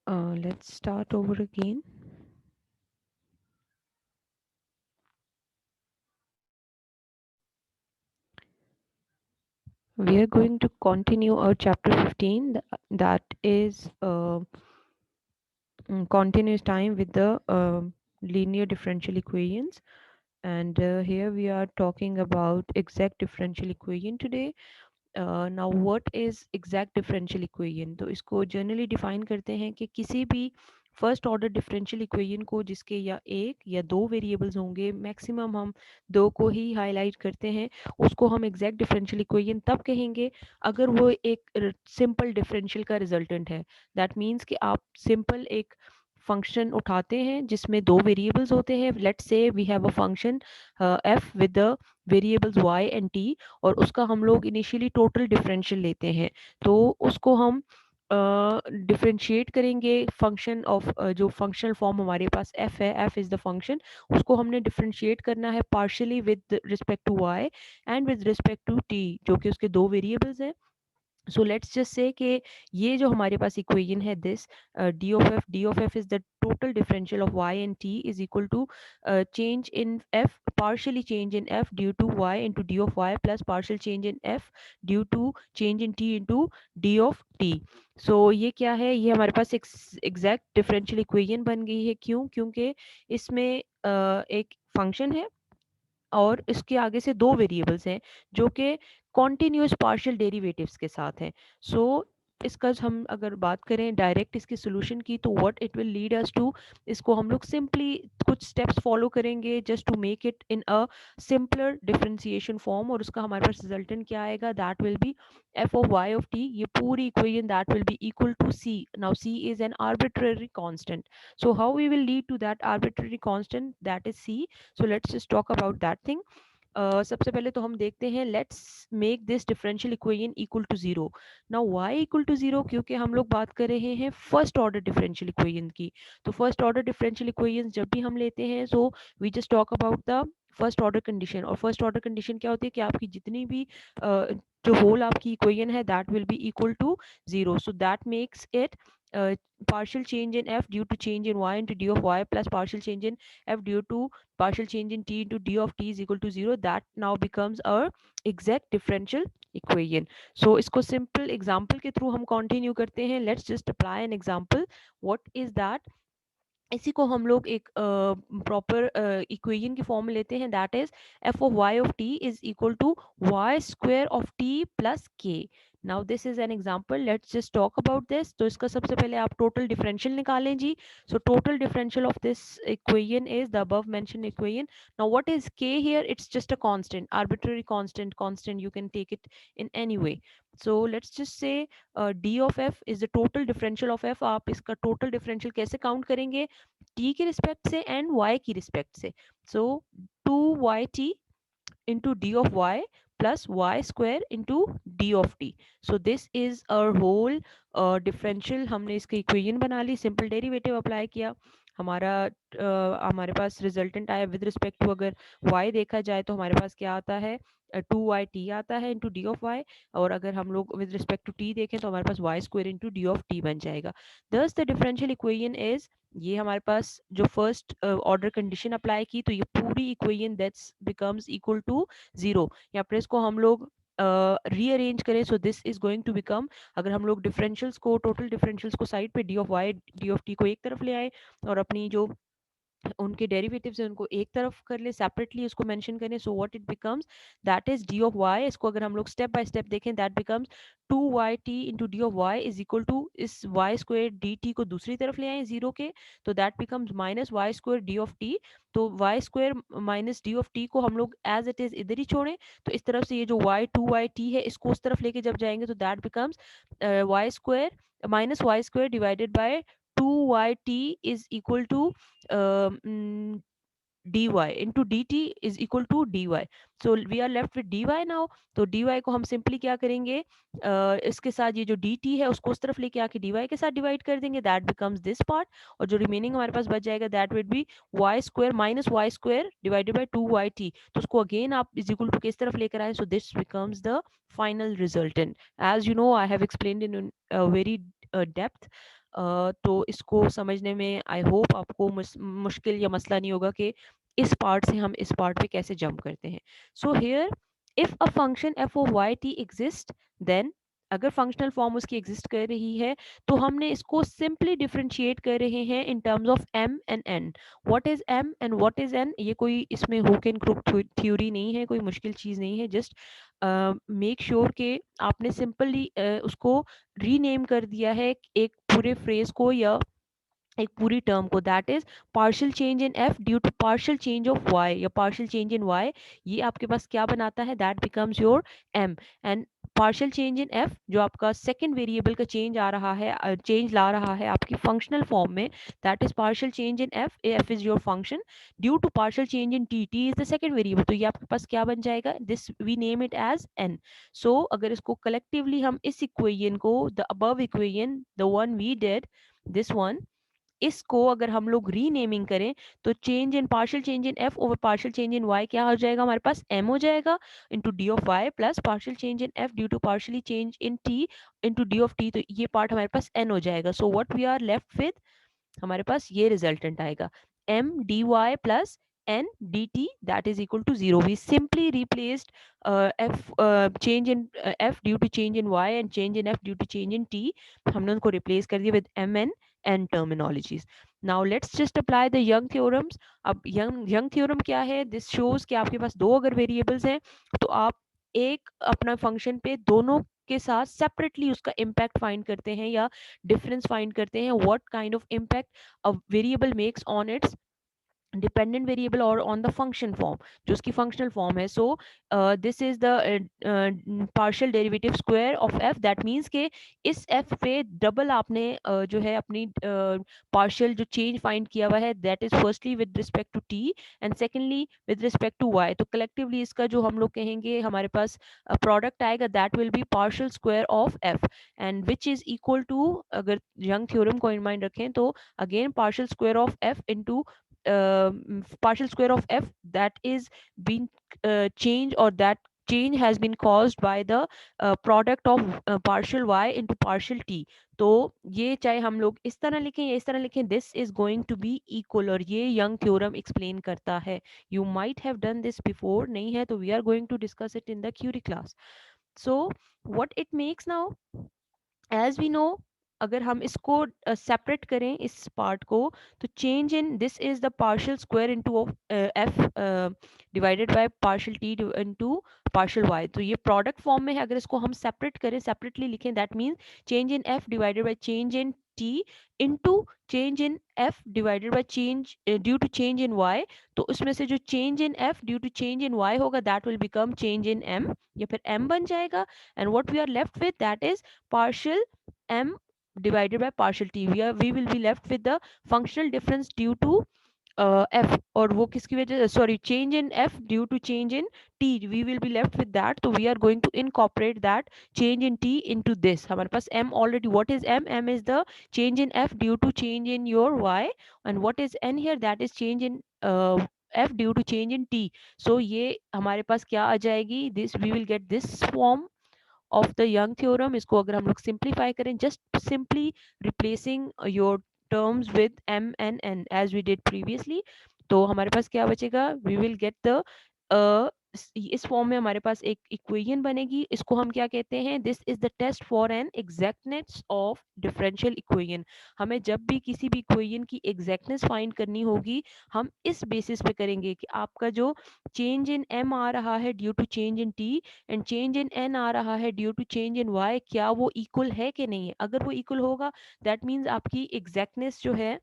Let's start over again. We are going to continue our chapter 15, that is continuous time with the linear differential equations. And here we are talking about exact differential equation today. Now what is exact differential equation, तो इसको generally define करते हैं कि किसी भी first order differential equation को जिसके या एक या दो वेरिएबल्स होंगे, मैक्सिमम हम दो को ही हाईलाइट करते हैं, उसको हम एग्जैक्ट डिफरेंशियल इक्वेशन तब कहेंगे अगर वो एक सिंपल डिफरेंशियल का रिजल्टेंट है। दैट मीन्स कि आप सिंपल एक फंक्शन उठाते हैं जिसमें दो वेरिएबल्स होते हैं। Let's say we have a function f with the variables y and t, और उसका हम लोग इनिशियली टोटल डिफरेंशियल लेते हैं। तो उसको हम डिफरेंशिएट करेंगे फंक्शन ऑफ जो फंक्शनल फॉर्म हमारे पास f है, f इज़ द फंक्शन, उसको हमने डिफरेंशिएट करना है partially with respect to y and with respect to t, जो कि उसके दो वेरिएबल्स हैं। सो लेट्स जस्ट से कि ये जो हमारे पास इक्वेशन है this d of f is the total differential of y and t is equal to change in f, partially change in f due to y into d of y plus partial change in f due to change in t into d of t। सो ये क्या है, ये हमारे पास एक exact differential equation बन गई है। क्यों? क्योंकि इसमें एक फंक्शन है और इसके आगे से दो वेरिएबल्स हैं जो कि कॉन्टिन्यूस पार्शियल डेरिवेटिव्स के साथ हैं। सो इसका हम अगर बात करें डायरेक्ट इसके सोल्यूशन की, तो what it will lead us to, इसको हम लोग सिंपली कुछ स्टेप्स फॉलो करेंगे just to make it in a simpler differentiation form, और उसका हमारे पास रिजल्टेंट क्या आएगा, that will be f of Y of t. ये पूरी equation that will be equal to c. Now c is an arbitrary constant, so how we will lead to that arbitrary constant, that is c. So let's just talk about that thing. सबसे पहले तो हम देखते हैं, let's make this differential equation equal to zero. Now y equal to zero, क्योंकि हम लोग बात कर रहे हैं फर्स्ट ऑर्डर डिफरेंशियल इक्वेशन की। तो फर्स्ट ऑर्डर डिफरेंशियल इक्वेशन जब भी हम लेते हैं, so we just talk about the first order condition. और फर्स्ट ऑर्डर कंडीशन क्या होती है कि आपकी जितनी भी जो होल आपकी इक्वेशन है that will be equal to zero. So that makes it partial change in f due to change in y into d of y plus partial change in f due to partial change in t into d of t is equal to zero. That now becomes our exact differential equation. So इसको simple example के through हम continue करते हैं. Let's just apply an example. What is that? इसी को हम लोग एक प्रॉपर इक्वेशन की फॉर्म में लेते हैं, that is F of Y of T is equal to Y square of T plus K. Now this is an example, let's just talk about this. तो इसका सबसे पहले आप टोटल डिफरेंशियल निकालें जी। So total differential of this equation is the above mention equation. Now what is K here? It's just a constant, arbitrary constant you can take it in any way. So let's just say D of f is the total differential of F. आप इसका total differential कैसे count करेंगे? t की respect से and y की respect से। सो 2yt into d of y plus y square into d of t. So this is our whole differential। हमने इसकी इक्वेशन बना ली, सिंपल डेरिवेटिव अप्लाई किया, हमारा हमारे पास रिजल्टेंट आया विद रिस्पेक्ट टू, अगर y देखा जाए तो हमारे पास क्या आता है, 2yt आता है इंटू डी ऑफ वाई। और अगर हम लोग विद रिस्पेक्ट टू t देखें तो हमारे पास y square into D of t बन जाएगा। दस द डिफरेंशियल इक्वेशन इज, ये हमारे पास जो फर्स्ट ऑर्डर कंडीशन अप्लाई की, तो ये पूरी equation that's becomes equal to zero. या फिर इसको हम लोग रीअरेंज करें, so this is going to become, अगर हम लोग डिफरेंशियल्स को, टोटल डिफरेंशियल्स को साइड पे d of y d of T को एक तरफ ले आए और अपनी जो उनके डेरिवेटिव्स है उनको एक तरफ कर ले, सेपरेटली उसको मेंशन करें, so what it becomes, that is D of Y. इसको अगर हम लोग स्टेप बाय स्टेप देखें, that becomes 2yt into D of Y is equal to, इस वाई स्क्वायर डी टी को दूसरी तरफ ले आए जीरो के, तो that becomes minus Y square D of T. तो Y square minus D of T को हम लोग एज इट इज इधर ही छोड़ें, तो इस तरफ से ये जो वाई टू वाई टी है इसको उस तरफ लेके जब जाएंगे तो that becomes y square minus Y square divided by 2yt is equal to dy into dt is equal to dy. So we are left with dy now. तो dy को हम सिंपली क्या करेंगे, इसके साथ ये जो dt है उसको उस तरफ लेके आके dy के साथ डिवाइड कर देंगे, दैट बिकम्स दिस पार्ट। और जो रिमेनिंग हमारे पास बच जाएगा that will be y square minus Y square divided by 2yt। तो उसको अगेन आप इज इक्वल टू किस तरफ लेकर आए, so this becomes the final resultant। as you know I have explained in a very depth तो इसको समझने में आई होप आपको मुश्किल या मसला नहीं होगा कि इस पार्ट से हम इस पार्ट पे कैसे जंप करते हैं. So here if a function f of y t exist, then अगर फंक्शनल फॉर्म उसकी एग्जिस्ट कर रही है तो हमने इसको सिंपली डिफरेंशिएट कर रहे हैं in terms of m and n. What is m and what is n, ये कोई इसमें हुक एंड क्रुक थ्योरी नहीं है, कोई मुश्किल चीज़ नहीं है. जस्ट मेक श्योर कि आपने सिंपली उसको रीनेम कर दिया है एक पूरे फ्रेज को या एक पूरी टर्म को. That is partial change in F due to partial change of y या पार्शियल चेंज इन वाई. ये आपके पास क्या बनाता है, that becomes your m. And partial change in f जो आपका सेकंड वेरिएबल का चेंज आ रहा है, चेंज ला रहा है आपकी फंक्शनल फॉर्म में, that is partial change in f. F is your function due to partial change in t. T is the second variable. तो ये आपके पास क्या बन जाएगा, this we name it as N. So अगर इसको कलेक्टिवली हम इस इक्वेशन को, the above equation, the one we did, this one, इसको अगर हम लोग रीनेमिंग करें तो change in partial change in F over partial change in Y क्या हो जाएगा हमारे पास, एम हो जाएगा into D of Y plus partial change in F due to partially change in t into D of T. तो ये part हमारे पास एन हो जाएगा. So what we are left with, हमारे पास ये रिजल्टेंट आएगा m d y plus n d t that is equal to zero. We simply replaced f change in F due to change in y and change in F due to change in t. हमने उनको replace कर दिया with m n N terminologies. Now let's just apply the young theorems. अब young theorem क्या है, this shows कि आपके पास दो अगर वेरिएबल्स हैं तो आप एक अपना फंक्शन पे दोनों के साथ सेपरेटली उसका इम्पैक्ट फाइंड करते हैं या डिफरेंस फाइंड करते हैं. What kind of impact a variable makes on it's dependent variable और ऑन द फंक्शन फॉर्म जो उसकी फंक्शनल फॉर्म है. सो this is the partial derivative square of F. That means के इस एफ पे डबल आपने जो है अपनी पार्शियल जो चेंज फाइंड किया हुआ है, that is firstly with respect to t and secondly with respect to Y. तो कलेक्टिवली इसका जो हम लोग कहेंगे हमारे पास प्रोडक्ट आएगा, that will be partial square of f and which is equal to, अगर यंग थ्योरम को इन माइंड रखें तो again partial square of f into partial square of f that is being changed, or that change has been caused by the product of partial y into partial t. तो ये चाहे हम लोग इस तरह लिखें या इस तरह लिखें, this is going to be equal. और ये यंग थ्योरम एक्सप्लेन करता है. You might have done this before, नहीं है तो we are going to discuss it in the query class. So what it makes now, as we know, अगर हम इसको सेपरेट करें इस पार्ट को, तो change in this is the partial square into f divided by partial t into partial y. तो ये product form में है. अगर इसको हम सेपरेट करें, सेपरेटली लिखें, that means change in F divided by change in T into change in F divided by change due to change in Y. तो उसमें से जो change in F due to change in Y होगा, that will become change in M, या फिर M बन जाएगा. And what we are left with, that is partial m divided by partial t. We will be left with the functional difference due to f, और वो किसकी वजह, sorry, change in f due to change in t. We will be left with that. So we are going to incorporate that change in t into this. हमारे पास m already, what is m? M is the change in f due to change in your y. And what is n here? That is change in f due to change in t. So ये हमारे पास क्या आ जाएगी, this we will get this form of the young theorem. इसको अगर हम लोग simplify करें, just simply replacing your terms with m and n as we did previously, तो हमारे पास क्या बचेगा, we will get the इस फॉर्म में हमारे पास एक इक्वेशन बनेगी. इसको हम क्या कहते हैं, this is the test for an exactness of differential equation. हमें जब भी किसी भी इक्वेशन की एग्जैक्टनेस फाइंड करनी होगी, हम इस बेसिस पे करेंगे कि आपका जो चेंज इन m आ रहा है due to change in t and change in n आ रहा है due to change in y, क्या वो इक्वल है कि नहीं है. अगर वो इक्वल होगा, दैट मीन्स आपकी एग्जैक्टनेस जो है,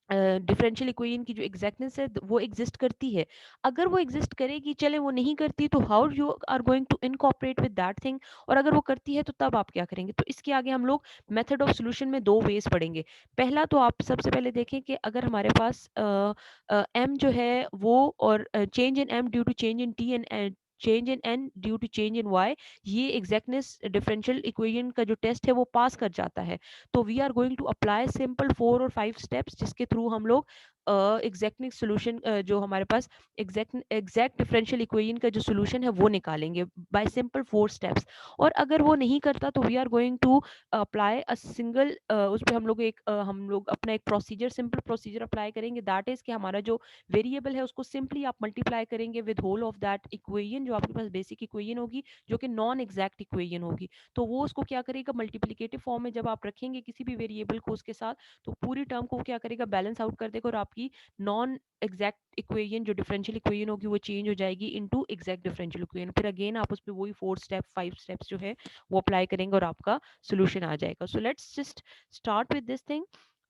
डिफरेंशियल इक्वेशन की जो एग्जैक्टनेस है वो एग्जिस्ट करती है. अगर वो एग्जिस्ट करेगी, चले वो नहीं करती, तो how you are going to incorporate with that thing. और अगर वो करती है तो तब आप क्या करेंगे. तो इसके आगे हम लोग मेथड ऑफ सोल्यूशन में दो वेज पढ़ेंगे. पहला तो आप सबसे पहले देखें कि अगर हमारे पास m जो है वो, और change in m due to change in t and change in n due to change in y, ये एग्जैक्टनेस डिफरेंशियल इक्वेशन का जो टेस्ट है वो पास कर जाता है. तो we are going to apply simple 4 और 5 स्टेप्स जिसके थ्रू हम लोग एग्जैक्ट सोल्यूशन जो हमारे पास एग्जैक्ट डिफरेंशियल इक्वेशन का जो सोल्यूशन है वो निकालेंगे बाय सिंपल 4 स्टेप्स। और अगर वो नहीं करता तो we are going to apply a single, उस पर हम लोग अपना एक प्रोसीजर, सिंपल प्रोसीजर अप्लाई करेंगे। दैट इज कि हमारा जो वेरिएबल है उसको सिंपली आप मल्टीप्लाई करेंगे with whole of that equation, जो आपके पास बेसिक इक्वेशन होगी, जो कि नॉन एग्जैक्ट इक्वेशन होगी। तो वो उसको क्या करेगा, मल्टीप्लिकेटिव फॉर्म में जब आप रखेंगे किसी भी वेरिएबल को उसके साथ, तो पूरी टर्म को क्या करेगा, बैलेंस आउट कर देगा, और आपकी नॉन एग्जैक्ट इक्वेशन जो डिफरेंशियल इक्वेशन होगी वो चेंज हो जाएगी इनटू एग्जैक्ट डिफरेंशियल इक्वेशन। फिर अगेन आप उस पर वही 4 स्टेप 5 स्टेप्स जो है वो अप्लाई करेंगे और आपका सोल्यूशन आ जाएगा। सो let's just start with this thing.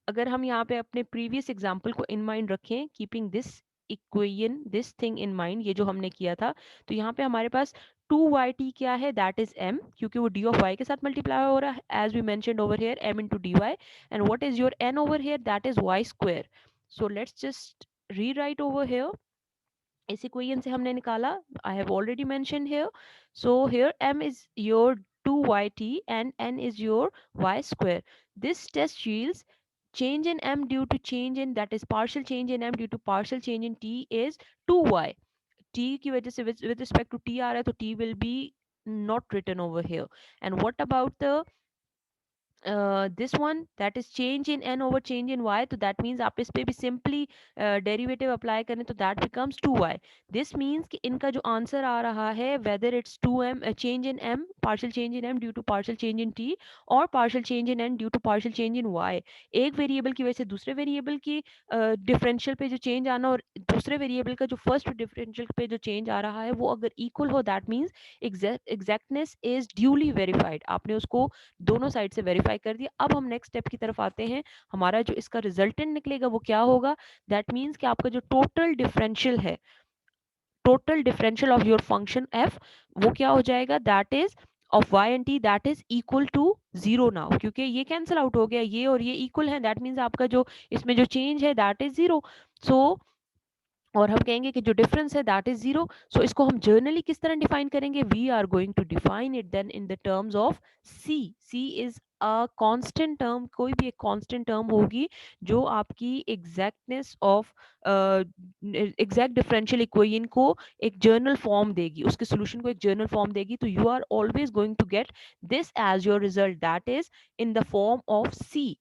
अगर हम यहाँ पे अपने प्रीवियस एग्जाम्पल को इन माइंड रखें, keeping this equation this thing in mind, ये जो हमने किया था, तो यहाँ पे हमारे पास 2yt क्या है, दैट इज m, क्योंकि वो d ऑफ y के साथ मल्टीप्लाई हो रहा है, as we mentioned over here m into d y. And what is your n over here, that is y square. So let's just rewrite over here. इस equation से हमने निकाला, I have already mention here. So here m is your 2yt and n is your y square. This test yields change in m due to change in, that is partial change in m due to partial change in t is 2y. t की वजह से with respect to t आ रहा है, तो t will be not written over here. And what about the this one, that is change in n over change in y, तो that means आप इस पे भी simply derivative apply करें तो that becomes 2y. This means कि इनका जो आंसर आ रहा है, whether it's 2m change in m, partial change in m due to partial change in t, और partial change in n due to partial change in y, एक variable की वजह से दूसरे वेरिएबल की डिफरेंशियल पे जो चेंज आना, और दूसरे वेरिएबल का जो फर्स्ट डिफरेंशियल पे जो चेंज आ रहा है वो अगर इक्वल हो, that means exactness is duly verified, आपने उसको दोनों साइड से वेरीफाई कर दिया। अब हम नेक्स्ट स्टेप की तरफ आते हैं। हमारा जो इसका रिजल्टेंट निकलेगा वो क्या होगा, दैट मीन्स कि आपका जो टोटल डिफरेंशियल है, total differential of your function F, वो क्या हो जाएगा, that is of y and t, that is equal to 0 now, क्योंकि ये कैंसिल आउट हो गया, ये और ये इक्वल है, दैट मीन्स आपका जो इसमें जो चेंज है दैट इज 0। सो और हम कहेंगे कि जो डिफरेंस है दैट इज 0। सो इसको हम जर्नली किस तरह डिफाइन करेंगे, we are going to define it then in the terms of C. C is a constant term, कोई भी एक कांस्टेंट टर्म होगी जो आपकी exactness of exact differential equation को एक जर्नल फॉर्म देगी, उसके सोल्यूशन को एक जर्नल फॉर्म देगी। तो you are always going to get this as your result, that is in the form of C,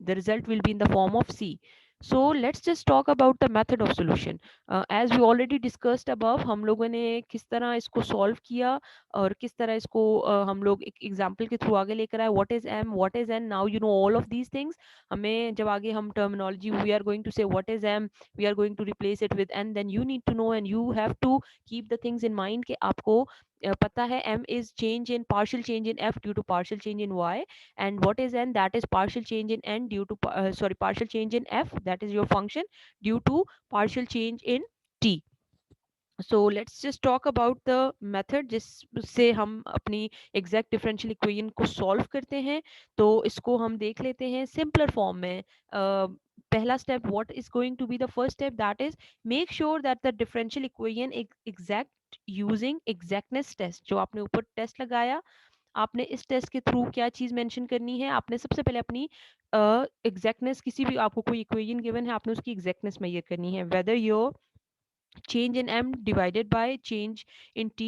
the result will be in the form of C. So let's just talk about the method of solution. As we already discussed above, हम लोगों ने किस तरह इसको solve किया और किस तरह इसको हम लोग एक example के through आगे लेकर आए, what is M, what is N, now you know all of these things. हमें जब आगे हम terminology, we are going to say what is M, we are going to replace it with N, then you need to know and you have to keep the things in mind कि आपको पता है M is change in partial change in F due to partial change in Y, and what is n, that is partial change in n due to partial change in f, that is your function, due to partial change in t. So let's just talk about the method जिससे हम अपनी exact differential equation को solve करते हैं। तो इसको हम देख लेते हैं सिंपलर फॉर्म में। पहला step, what is going to be the first step, that is make sure that the differential equation exact using exactness test. जो आपने ऊपर टेस्ट लगाया, आपने इस टेस्ट के थ्रू क्या चीज मेंशन करनी है, आपने सबसे पहले अपनी एग्जैक्टनेस, किसी भी आपको कोई इक्वेशन गिवन है, आपने उसकी एग्जैक्टनेस मेजर करनी है, whether your change in m divided by change in t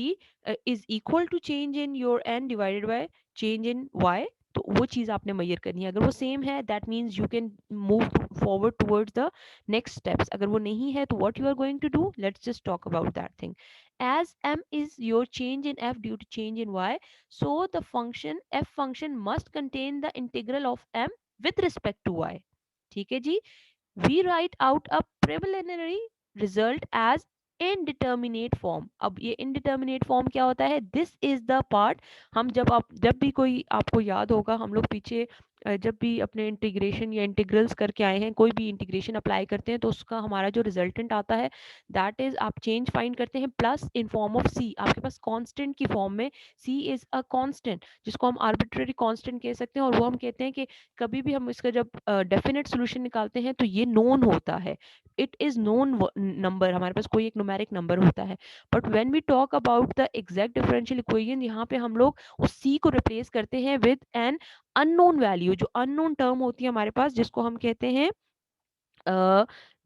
is equal to change in your n divided by change in y। तो वो चीज आपने मेजर करनी है, अगर वो सेम है that means you can move forward towards the next steps. अगर वो नहीं है तो what you are going to do, let's just talk about that thing. as m is your change in f due to change in y, so the function f function must contain the integral of m with respect to y। ठीक है जी, we write out a preliminary result as indeterminate form। अब ये indeterminate form क्या होता है, this is the part, हम जब भी कोई आपको याद होगा, हम लोग पीछे जब भी अपने इंटीग्रेशन या इंटीग्रल्स करके आए हैं, कोई भी इंटीग्रेशन अप्लाई करते हैं तो उसका हमारा जो रिजल्टेंट आता है दैट इज आप चेंज फाइंड करते हैं प्लस इन फॉर्म ऑफ सी, आपके पास कांस्टेंट की फॉर्म में सी इज अ कांस्टेंट, जिसको हम आर्बिट्रेरी कांस्टेंट कह सकते हैं। और वो हम कहते हैं कि कभी भी हम इसका जब डेफिनेट सोल्यूशन निकालते हैं तो ये नोन होता है, इट इज नोन नंबर, हमारे पास कोई एक न्यूमेरिक नंबर होता है। But when we talk about the exact differential equation, यहाँ पे हम लोग उस सी को रिप्लेस करते हैं विद एन अननोन वैल्यू, जो अननोन टर्म होती है हमारे पास, जिसको हम कहते हैं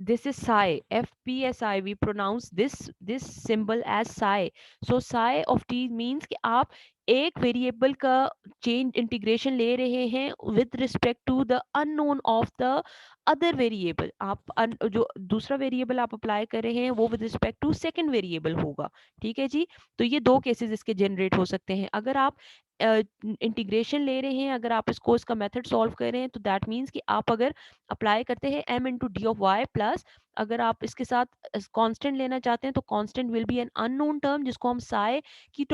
this is psi, FPSI, we pronounce this symbol as psi. So psi of t means कि आप एक वेरिएबल का चेंज इंटीग्रेशन ले रहे हैं with respect to the unknown of the other variable. आप जो दूसरा वेरिएबल आप अप्लाई कर रहे हैं वो with respect to second variable होगा। ठीक है जी। तो ये दो केसेस इसके जनरेट हो सकते हैं। अगर आप इंटीग्रेशन ले रहे हैं, अगर आप इसका मेथड सॉल्व कर रहे हैं, तो दैट मीन्स कि आप अगर अप्लाई करते हैं m into D of Y plus, अगर आप इसके साथ कांस्टेंट लेना चाहते हैं तो constant will be an unknown term जिसको हम साई की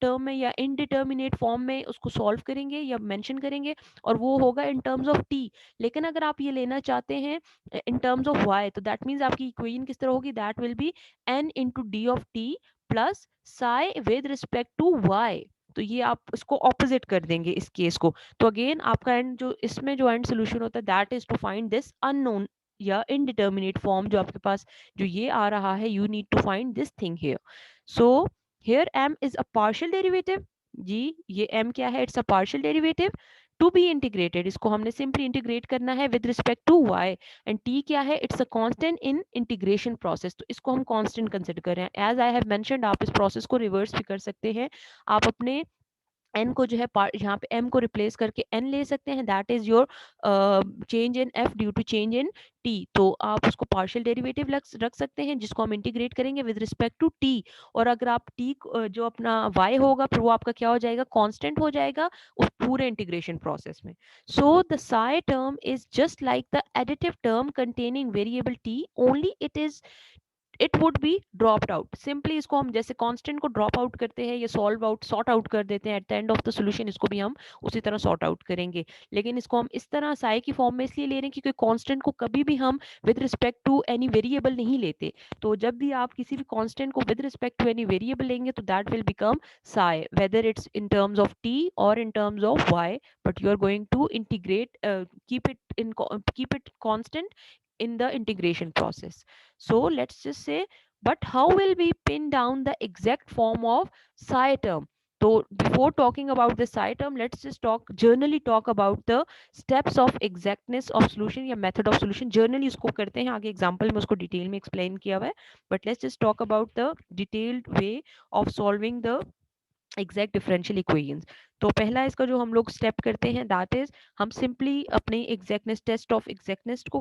टर्म में या इनडिटर्मिनेट फॉर्म में उसको सॉल्व करेंगे या मेंशन करेंगे, और वो होगा इन टर्म्स ऑफ टी। लेकिन अगर आप ये लेना चाहते हैं इन टर्म्स ऑफ वाई, तो दैट मीन्स आपकी इक्वेशन किस तरह होगी, that will be N into D of T plus psi with respect to Y. तो ये आप इसको ऑपोजिट कर देंगे इस केस को। तो अगेन आपका एंड जो इसमें जो एंड सोल्यूशन होता है that is to find this unknown या इनडिटर्मिनेट फॉर्म जो आपके पास जो ये आ रहा है, you need to find this thing here. So here m is a partial derivative. जी ये m क्या है, it's a partial derivative to be integrated. इसको हमने सिंपली इंटीग्रेट करना है with respect to y। And t क्या है, it's a constant in integration process, तो इसको हम कांस्टेंट कंसिडर कर रहे हैं। एज आई हैव मेंशनड, आप इस प्रोसेस को रिवर्स भी कर सकते हैं। आप अपने एन को जो है यहाँ पे एम को रिप्लेस करके एन ले सकते हैं, that is your change in F due to change in T. तो आप उसको पार्शियल डेरिवेटिव रख सकते हैं जिसको हम इंटीग्रेट करेंगे विद रिस्पेक्ट टू टी। और अगर आप टी जो अपना वाई होगा फिर वो आपका क्या हो जाएगा, कांस्टेंट हो जाएगा उस पूरे इंटीग्रेशन प्रोसेस में। So the Sai term is just like the additive term containing variable T, only it would be dropped out. Simply इसको हम जैसे कांस्टेंट को ड्रॉप आउट करते हैं, ये सॉल्व आउट सॉर्ट आउट कर देते हैं at the end of the solution, इसको भी हम उसी तरह सॉर्ट आउट करेंगे। लेकिन इसको हम इस तरह साई की फॉर्म में इसलिए ले रहे हैं क्योंकि कांस्टेंट को कभी भी हम with respect to any variable नहीं लेते। तो जब भी आप किसी भी कांस्टेंट को with respect to any variable लेंगे तो that will become psi, whether it's in terms of T और in terms of Y, but you are going to integrate keep it constant in the integration process. So let's just say, but how will we pin down the exact form of psi term? So before talking about the psi term, let's just generally talk about the steps of exactness of solution या method of solution। Generally इसको करते हैं, आगे example में उसको detail में explain किया हुआ है, but let's just talk about the detailed way of solving the exact differential equations. तो पहला इसका जो हम लोग स्टेप करते हैं दैट इज हम सिंपली अपने एग्जैक्टनेस टेस्ट ऑफ एग्जैक्टनेस को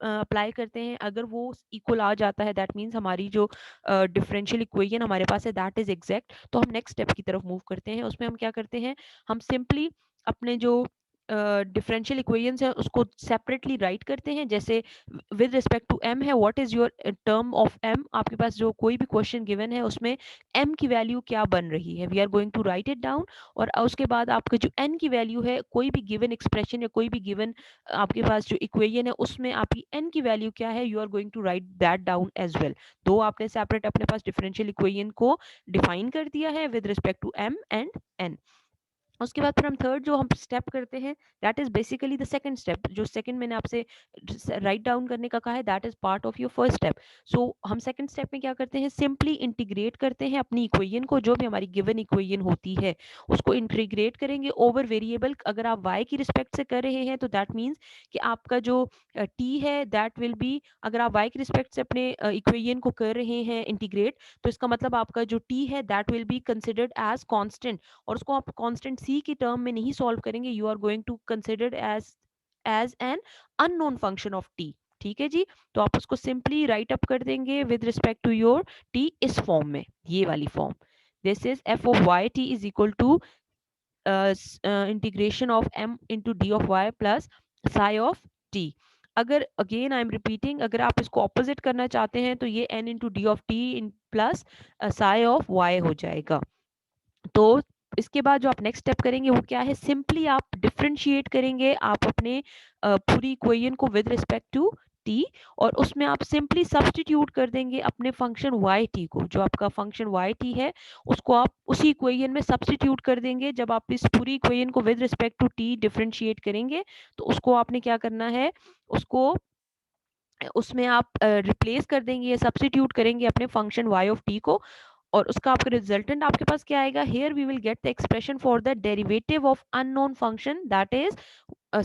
अप्लाई करते हैं। अगर वो इक्वल आ जाता है दैट मीन्स हमारी जो डिफरेंशियल इक्वेशन हमारे पास है दैट इज एग्जैक्ट, तो हम नेक्स्ट स्टेप की तरफ मूव करते हैं। उसमें हम क्या करते हैं, हम सिंपली अपने जो डिफरेंशियल इक्वेशंस है उसको सेपरेटली राइट करते हैं। जैसे विद रिस्पेक्ट टू m है, what is your term of m, आपके पास जो कोई भी क्वेश्चन गिवन है उसमें m की वैल्यू क्या बन रही है, we are going to write it down. और उसके बाद आपका जो n की वैल्यू है, कोई भी गिवन एक्सप्रेशन या कोई भी गिवन आपके पास जो इक्वेशन है उसमें आपकी n की वैल्यू क्या है, you are going to write that down as well. तो आपने सेपरेट अपने पास डिफरेंशियल इक्वेशन को डिफाइन कर दिया है with respect to m and n। उसके बाद फिर हम थर्ड जो हम स्टेप करते हैं that is basically the second step. जो सेकंड मैंने आपसे राइट डाउन करने का कहा है that is part of your first step. So हम सेकंड स्टेप में क्या करते हैं, सिंपली इंटीग्रेट करते हैं अपनी इक्वेशन को, जो भी हमारी गिवन इक्वेशन होती है उसको इंटीग्रेट करेंगे ओवर वेरिएबल। अगर आप y की रिस्पेक्ट से कर रहे हैं तो दैट मीन्स कि आपका जो t है दैट विल बी, अगर आप y की रिस्पेक्ट से अपने इक्वेशन को कर रहे हैं इंटीग्रेट, तो इसका मतलब आपका जो t है that will be considered as constant. और उसको आप कांस्टेंट c की टर्म में नहीं सॉल्व करेंगे, you are going to consider as an unknown function of t। ठीक है जी। तो आप उसको सिंपली राइट अप कर देंगे with respect to your t इस फॉर्म में, ये वाली form. This is f of y t is equal to integration of m into D of y plus psi of t। अगर अगेन आई एम रिपीटिंग, अगर आप इसको opposite करना चाहते हैं तो ये n into D of T plus psi of y हो जाएगा। तो इसके बाद जो आप नेक्स्ट स्टेप करेंगे वो क्या है, सिंपली आप डिफरेंशिएट करेंगे आप अपने पूरी इक्वेशन को विद रिस्पेक्ट टू t, और उसमें आप सिंपली सब्सटीट्यूट कर देंगे अपने फंक्शन y t को। जो आपका फंक्शन y t है उसको आप उसी इक्वेशन में सब्सटीट्यूट कर देंगे। जब आप इस पूरी इक्वेशन को with respect to t differentiate करेंगे तो उसको आपने क्या करना है, उसको उसमें आप रिप्लेस कर देंगे या सब्सटीट्यूट करेंगे अपने फंक्शन y ऑफ t को, और उसका आपका रिजल्टेंट आपके पास क्या आएगा, here we will get the expression for the derivative of unknown function that is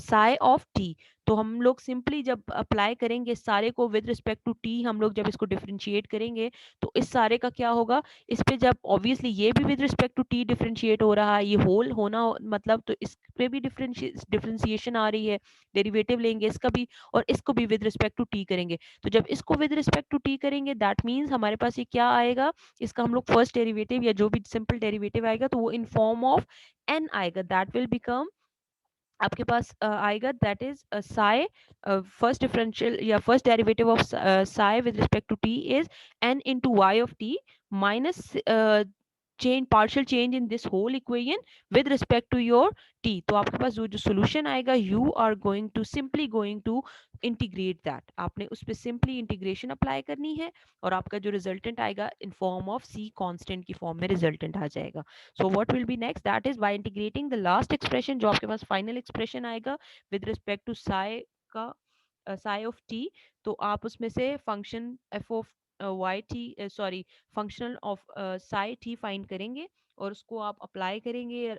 psi of T. तो हम लोग सिंपली जब अप्लाई करेंगे सारे को विद रिस्पेक्ट टू टी, हम लोग जब इसको डिफरेंशिएट करेंगे तो इस सारे का क्या होगा, इस पे जब ऑब्वियसली ये भी with respect to T differentiate हो रहा है, ये होल होना मतलब तो इस पे भी डिफरेंशिएशन आ रही है, डेरिवेटिव लेंगे इसका भी और इसको भी विद रिस्पेक्ट टू टी करेंगे। तो जब इसको विद रिस्पेक्ट टू टी करेंगे दैट मीन्स हमारे पास ये क्या आएगा, इसका हम लोग फर्स्ट डेरिवेटिव या जो भी सिंपल डेरिवेटिव आएगा तो वो इन फॉर्म ऑफ एन आएगा, दैट विल बिकम आपके पास आएगा that is psi, first differential या first derivative of psi with respect to T is N into Y of T minus change partial change in this whole equation with respect to your t। तो आपके पास जो solution आएगा you are going to simply going to integrate that, आपने उस पर simply integration apply करनी है और आपका जो resultant आएगा in form of c constant की form में resultant आ जाएगा। so what will be next, that is by integrating the last expression जो आपके पास final expression आएगा with respect to psi का psi of t, तो आप उसमें से function f of Y T sorry functional of psi T find करेंगे और उसको आप अप्लाई करेंगे,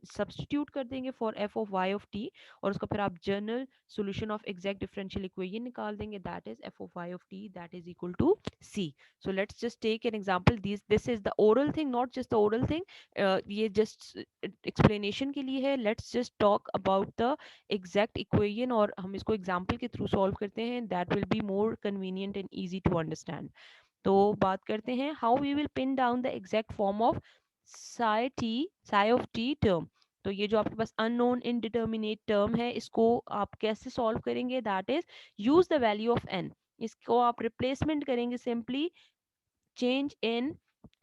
सब्सटीट्यूट कर देंगे for F of Y of T और उसका फिर आप general solution of exact differential equation निकाल देंगे, that is F of Y of T that is equal to C. So let's just take an example, this is the oral thing, not just the oral thing, ये just explanation के लिए है। Let's just talk about the exact equation और हम इसको example के through solve करते हैं, that will be more convenient and easy to understand. तो बात करते हैं how we will pin down the exact form of psi of T term. तो ये जो आपके पास अननोन इनडिटर्मिनेट टर्म है इसको आप कैसे सॉल्व करेंगे, that is use the value of N, इसको आप रिप्लेसमेंट करेंगे simply change in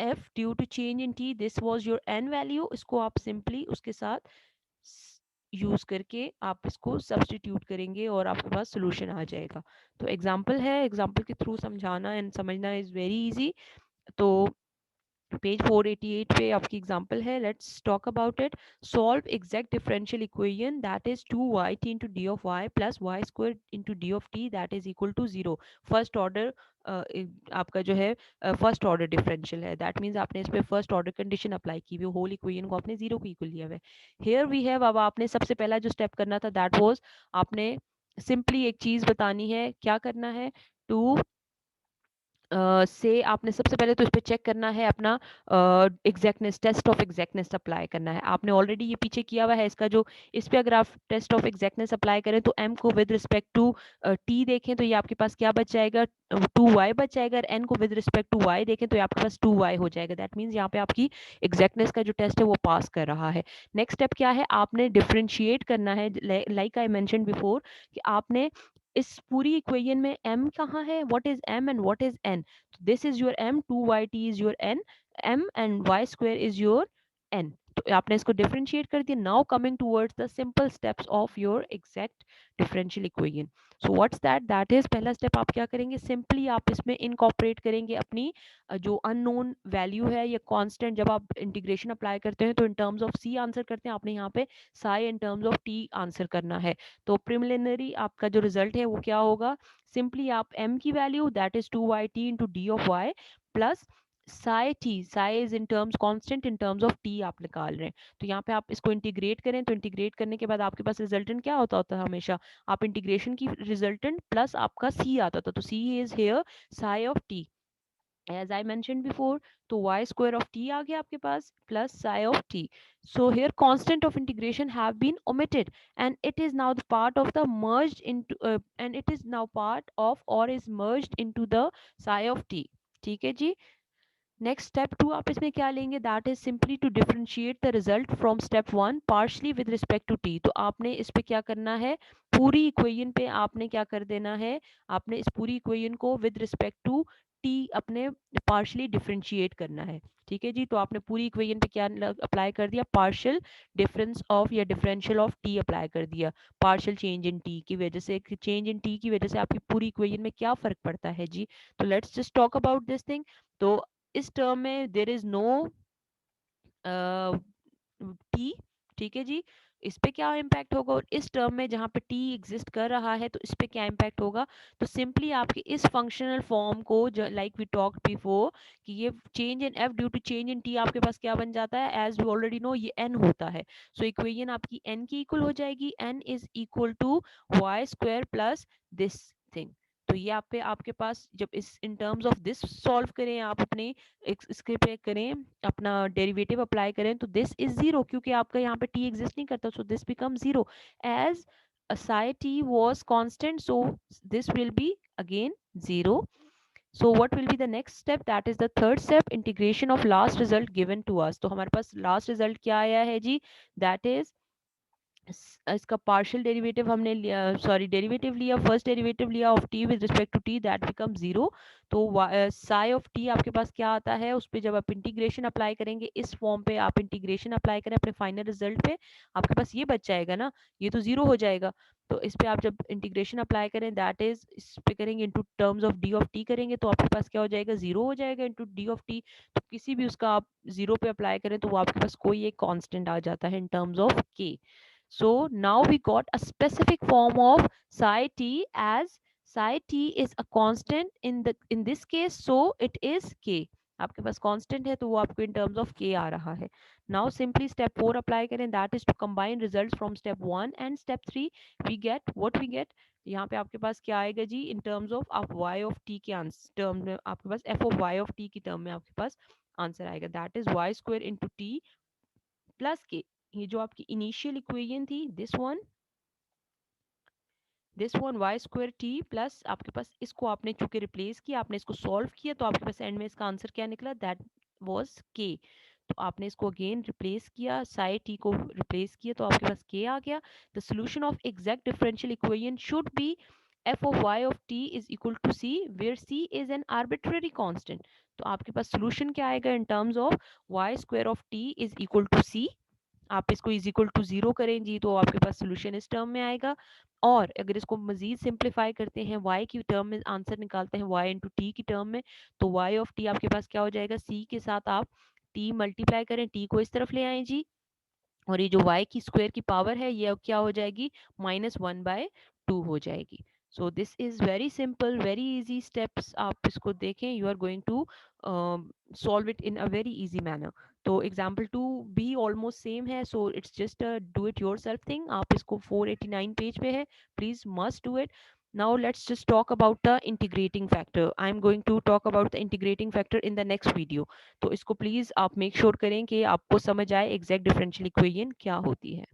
F due to change in T, this was your N value, इसको आप सिंपली उसके साथ यूज करके आप इसको सब्सटीट्यूट करेंगे और आपके पास सोल्यूशन आ जाएगा। तो एग्जांपल है, एग्जांपल के थ्रू समझाना एंड समझना इज वेरी इजी। तो पेज 488 पे आपकी एग्जांपल है, let's talk about it. Solve exact differential equation that is 2y t into d of y plus y square into d of t that is equal to 0। First order आपका जो है first order differential है, that means आपने इस पे first order condition apply की हुई, whole equation को आपने जीरो को इक्वल लिया हुआ है। हियर वी हैव, अब आपने सबसे पहला जो स्टेप करना था दैट वाज आपने सिंपली एक चीज बतानी है, क्या करना है, टू से आपने सबसे पहले तो इस पे चेक करना है अपना exactness, test of exactness apply करना है। आपने ऑलरेडी ये पीछे किया हुआ है इसका, जो इस पे अगर आप टेस्ट ऑफ एग्जैक्टनेस अप्लाई करें तो m को विद रिस्पेक्ट टू t देखें तो ये आपके पास क्या बच जाएगा, 2y बच जाएगा, और n को विद रिस्पेक्ट टू y देखें तो ये आपके पास 2y हो जाएगा। दैट मीन्स यहाँ पे आपकी एग्जैक्टनेस का जो टेस्ट है वो पास कर रहा है। नेक्स्ट स्टेप क्या है, आपने डिफ्रेंशिएट करना है, लाइक आई मेंशन बिफोर कि आपने इस पूरी इक्वेशन में m कहाँ है, what is m and what is n, this is your m, 2yt is your n, m and y square is your n। तो आपने इसको डिफरेंशिएट कर दिया। Now coming towards the simple steps of your exact differential equation. So what's that, that is पहला step आप क्या करेंगे, simply आप इसमें इनकॉर्पोरेट करेंगे अपनी जो अननोन वैल्यू है या कांस्टेंट, जब आप इंटीग्रेशन अप्लाई करते हैं तो in terms of C answer करते हैं, आपने यहाँ पे psi in terms of T answer करना है। तो प्रिलिमिनरी आपका जो रिजल्ट है वो क्या होगा, सिंपली आप m की value that is 2yt into D of y plus Sai T, Sai is in terms constant, in terms of T आप निकाल रहे हैं। तो यहाँ पे आप इसको इंटीग्रेट करें तो इंटीग्रेट करने के बाद आपके पास रिजल्टेंट क्या होता है, हमेशा आप इंटीग्रेशन की रिजल्टेंट प्लस आपका c आता था, तो c is here Sai of t as I mentioned before। तो y square of t आ गया आपके पास plus psi of t। So here constant of integration have been omitted and it is now the part of the merged into and it is now part of or is merged into the psi of t। ठीक है जी। Next step to आप इसमें क्या लेंगे, that is simply to differentiate the result from step one partially with respect to T. तो आपने इस पे क्या करना है, पूरी इक्वेशन पे आपने क्या कर देना है, आपने इस पूरी इक्वेशन को विद रिस्पेक्ट टू टी अपने पार्शली डिफरेंशिएट करना है। ठीक है जी। तो आपने पूरी इक्वेशन पे क्या अप्लाई कर दिया, पार्शियल डिफरेंस ऑफ या डिफरेंशियल ऑफ टी अप्लाई कर दिया, पार्शियल चेंज इन टी की वजह से, चेंज इन टी की वजह से आपकी पूरी इक्वेशन में क्या फर्क पड़ता है जी। तो let's just talk about this thing. तो इस टर्म में देर इज नो टी, ठीक है जी। इस पे क्या इम्पैक्ट होगा, और इस टर्म में जहाँ पे टी एग्जिस्ट कर रहा है तो इस पे क्या इम्पैक्ट होगा। तो सिंपली आपके इस फंक्शनल फॉर्म को, लाइक वी टॉक्ड बिफोर, कि ये change in F due to change in T आपके पास क्या बन जाता है, एज वी ऑलरेडी नो ये एन होता है। सो इक्वेशन आपकी एन की इक्वल हो जाएगी, N is equal to Y square plus this thing. तो ये आप पे आपके पास जब इस in terms of this solve करें, आप अपने इसके पे करें, अपना डेरिवेटिव अप्लाई करें, तो दिस इज जीरो, क्योंकि आपका यहाँ पे टी एग्जिस्ट नहीं करता, so this become zero. As psi t was constant, so this will be again zero. So what will be the next step, that is the third step, integration of last result given to us। तो हमारे पास last result क्या आया है जी, that is इसका partial derivative हमने लिया, sorry derivative लिया, फर्स्ट डेरिवेटिव लिया of T with respect to T, that become zero. तो साई ऑफ टी आपके पास क्या आता है, उस पर जब आप इंटीग्रेशन अप्लाई करेंगे, इस फॉर्म पे आप इंटीग्रेशन अप्लाई करें अपने फाइनल रिजल्ट पे, आपके पास ये बच जाएगा ना, ये तो जीरो हो जाएगा। तो इस पे आप जब इंटीग्रेशन अप्लाई करें, दैट इज इस पे करेंगे into terms of D of T करेंगे, तो आपके पास क्या हो जाएगा, जीरो हो जाएगा इनटू डी ऑफ टी। तो किसी भी उसका आप जीरो पे अप्लाई करें तो वो आपके पास कोई एक कांस्टेंट आ जाता है इन टर्म्स ऑफ के। So now we got a specific form of psi t, as psi t is a constant in this case, so it is k। आपके पास कांस्टेंट है तो वो आपको इन टर्म्स ऑफ के आ रहा है। नाउ सिंपली स्टेप 4 अप्लाई करें, that is to combine results from step 1 and step 3। We get what we get, यहाँ पे आपके पास क्या आएगा जी, इन टर्म्स ऑफ आप y ऑफ t के टर्म में आपके पास f ऑफ y ऑफ t की टर्म में आपके पास आंसर आएगा, that is y square into T plus K. ये जो आपकी इनिशियल इक्वेशन थी, this one Y square T plus आपके पास, इसको आपने चूंकि रिप्लेस किया, आपने इसको सॉल्व किया, तो आपके पास एंड में इसका आंसर क्या निकला, दैट वाज के। तो आपने इसको अगेन रिप्लेस किया, साई टी को रिप्लेस किया, तो आपके पास के आ गया। The solution of exact differential equation should be f of y of t is equal to c, where c is an arbitrary constant। तो आपके पास सोल्यूशन क्या आएगा in terms of y square of t is equal to c। आप इसको is equal to zero करें जी, तो आपके पास solution इस टर्म में आएगा। और अगर इसको मजीद सिंप्लीफाई करते हैं, y की टर्म में आंसर निकालते हैं y इंटू टी की टर्म में, तो y ऑफ t आपके पास क्या हो जाएगा, c के साथ आप t मल्टीप्लाई करें, t को इस तरफ ले आए जी, और ये जो y की स्क्वायर की पावर है ये अब क्या हो जाएगी, -1/2 हो जाएगी। So this is very simple, very easy steps, आप इसको देखें, you are going to solve it in a very easy manner. तो एग्जाम्पल 2 भी ऑलमोस्ट सेम है, so it's just do it yourself thing. आप इसको 489 पेज पे है, please must do it. Now let's just talk about the integrating factor. I'm going to talk about the integrating factor in the next video. तो इसको please आप make sure करें कि आपको समझ आए एग्जैक्ट डिफरेंशियल इक्वेशन क्या होती है।